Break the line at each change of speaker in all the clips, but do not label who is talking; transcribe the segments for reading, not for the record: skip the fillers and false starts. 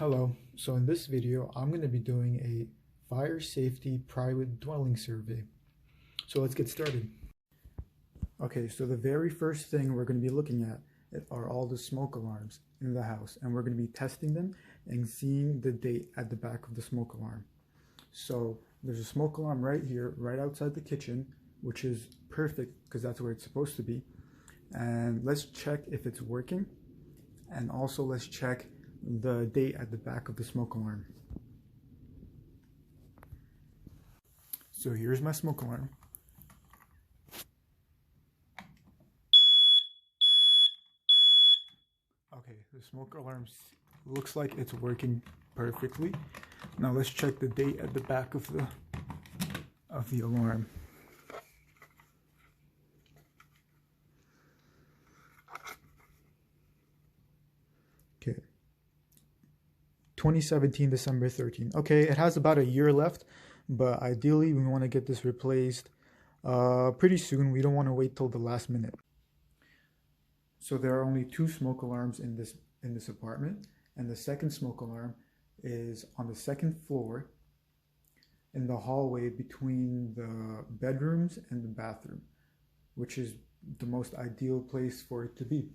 Hello, so in this video I'm going to be doing a fire safety private dwelling survey. So let's get started. Okay, so the very first thing we're going to be looking at are all the smoke alarms in the house, and we're going to be testing them and seeing the date at the back of the smoke alarm. So there's a smoke alarm right here, right outside the kitchen, which is perfect because that's where it's supposed to be. And let's check if it's working, and also let's check the date at the back of the smoke alarm. So here's my smoke alarm. Okay, the smoke alarm looks like it's working perfectly. Now let's check the date at the back of the alarm. Okay. 2017 December 13. Okay, it has about a year left, but ideally we want to get this replaced pretty soon. We don't want to wait till the last minute. So there are only two smoke alarms in this apartment, and the second smoke alarm is on the second floor in the hallway between the bedrooms and the bathroom, which is the most ideal place for it to be.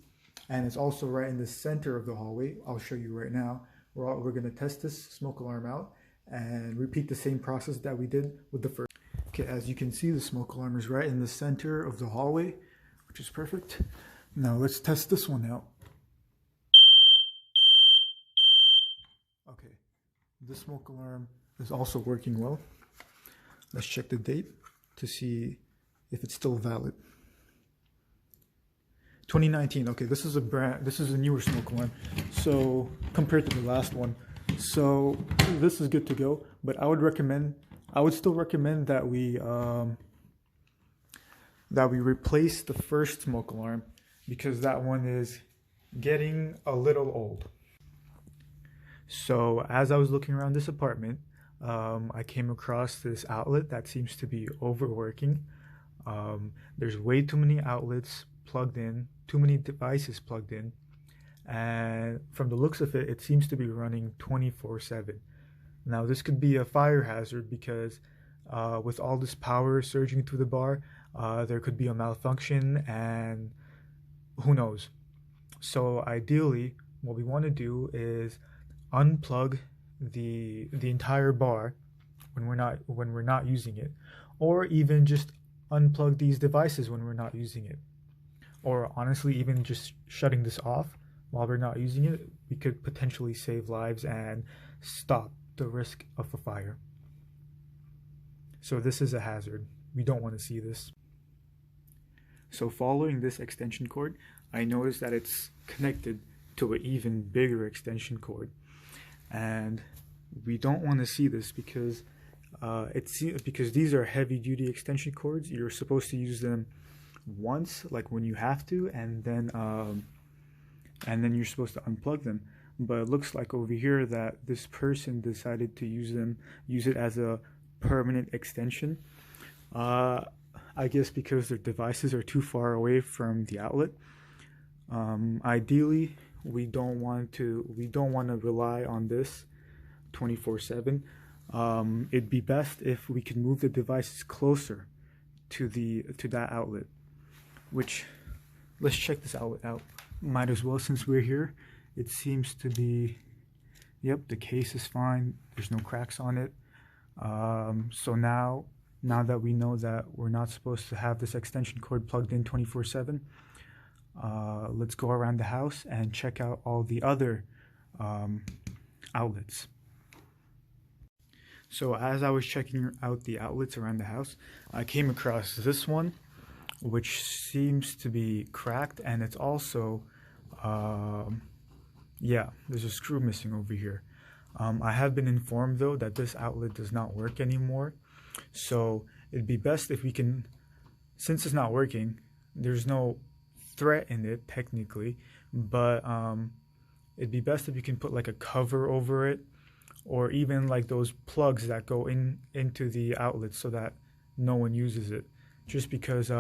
And it's also right in the center of the hallway. I'll show you right now. We're going to test this smoke alarm out and repeat the same process that we did with the first. Okay, as you can see, the smoke alarm is right in the center of the hallway, which is perfect. Now let's test this one out. Okay, this smoke alarm is also working well. Let's check the date to see if it's still valid. 2019. Okay, this is a newer smoke alarm, so compared to the last one, so this is good to go. But I would still recommend that we replace the first smoke alarm, because that one is getting a little old. So as I was looking around this apartment, I came across this outlet that seems to be overworking. There's way too many outlets plugged in, too many devices plugged in, and from the looks of it, it seems to be running 24/7. Now this could be a fire hazard because with all this power surging through the bar, there could be a malfunction, and who knows. So ideally what we want to do is unplug the entire bar when we're not using it, or even just unplug these devices when we're not using it. Or honestly, even just shutting this off while we're not using it, we could potentially save lives and stop the risk of a fire. So this is a hazard. We don't want to see this. So following this extension cord, I noticed that it's connected to an even bigger extension cord. And we don't want to see this because because these are heavy duty extension cords. You're supposed to use them once, like when you have to, and then you're supposed to unplug them. But it looks like over here that this person decided to use it as a permanent extension. I guess because their devices are too far away from the outlet. Ideally, we don't want to rely on this 24/7. It'd be best if we could move the devices closer to that outlet. Which, let's check this outlet out. Might as well, since we're here. It seems to be, yep, the case is fine. There's no cracks on it. So now that we know that we're not supposed to have this extension cord plugged in 24/7, let's go around the house and check out all the other outlets. So as I was checking out the outlets around the house, I came across this one, which seems to be cracked, and it's also yeah, there's a screw missing over here. I have been informed though that this outlet does not work anymore, so it'd be best if we can, since it's not working, there's no threat in it technically, but it'd be best if you can put like a cover over it, or even like those plugs that go into the outlet so that no one uses it. Just because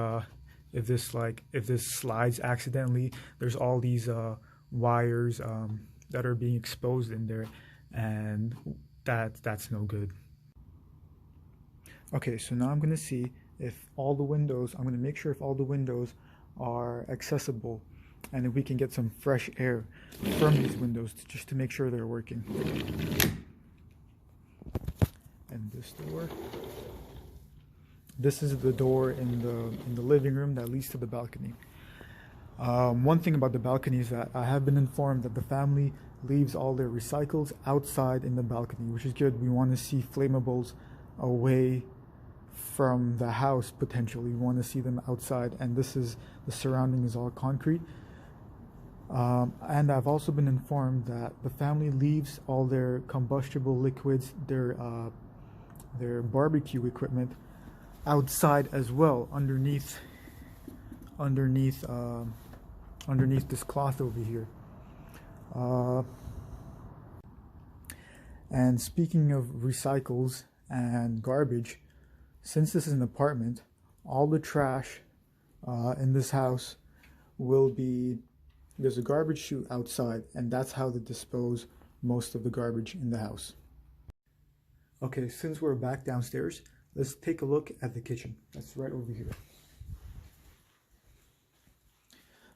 if this slides accidentally, there's all these wires that are being exposed in there, and that's no good. Okay, so now I'm gonna see if all the windows, I'm gonna make sure if all the windows are accessible and if we can get some fresh air from these windows just to make sure they're working. And this door. This is the door in the living room that leads to the balcony. One thing about the balcony is that I have been informed that the family leaves all their recycles outside in the balcony, which is good. We want to see flammables away from the house potentially. We want to see them outside, and the surrounding is all concrete. And I've also been informed that the family leaves all their combustible liquids, their barbecue equipment outside as well, underneath this cloth over here. And speaking of recycles and garbage, since this is an apartment, all the trash in this house will be, there's a garbage chute outside, and that's how they dispose most of the garbage in the house. Okay, since we're back downstairs, let's take a look at the kitchen. That's right over here.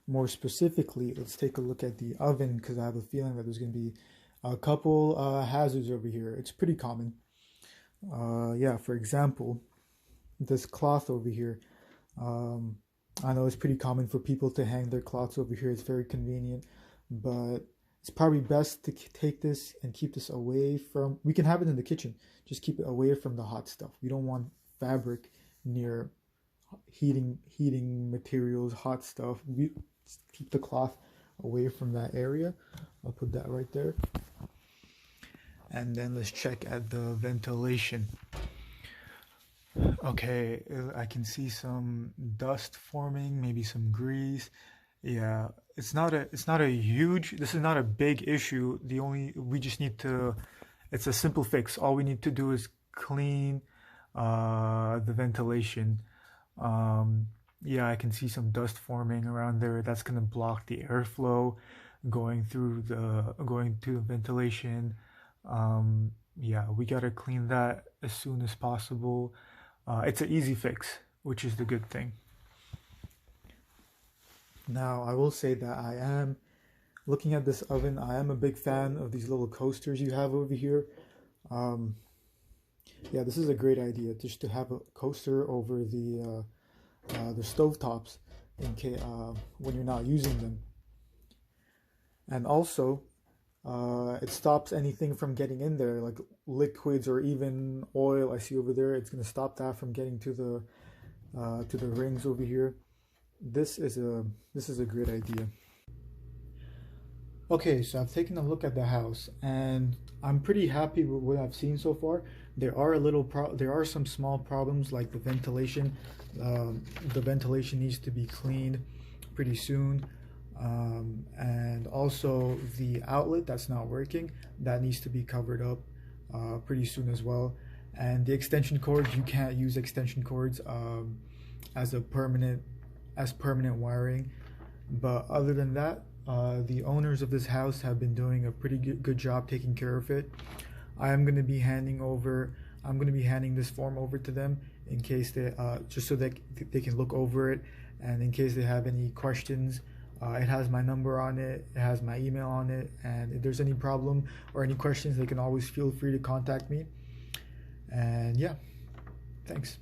More specifically, let's take a look at the oven, because I have a feeling that there's going to be a couple hazards over here. It's pretty common. Yeah, for example, this cloth over here. I know it's pretty common for people to hang their cloths over here. It's very convenient, but it's probably best to take this and keep this away from, we can have it in the kitchen, just keep it away from the hot stuff. We don't want fabric near heating materials, hot stuff. We keep the cloth away from that area. I'll put that right there. And then let's check at the ventilation. Okay, I can see some dust forming, maybe some grease. Yeah, it's not a huge, this is not a big issue. We just need to, it's a simple fix. All we need to do is clean the ventilation. Yeah, I can see some dust forming around there. That's gonna block the airflow going through the ventilation. Yeah, we gotta clean that as soon as possible. It's an easy fix, which is the good thing. Now, I will say that I am looking at this oven. I am a big fan of these little coasters you have over here. Yeah, this is a great idea, just to have a coaster over the stovetops in case when you're not using them. And also, it stops anything from getting in there, like liquids or even oil I see over there. It's going to stop that from getting to the rings over here. This is a great idea. Okay, so I've taken a look at the house, and I'm pretty happy with what I've seen so far. There are some small problems, like the ventilation. The ventilation needs to be cleaned pretty soon. And also the outlet that's not working, that needs to be covered up pretty soon as well. And the extension cords, you can't use extension cords as permanent wiring. But other than that, the owners of this house have been doing a pretty good job taking care of it. I'm going to be handing this form over to them in case they just so that they can look over it, and in case they have any questions. It has my number on it, it has my email on it, and if there's any problem or any questions, they can always feel free to contact me. And yeah, thanks.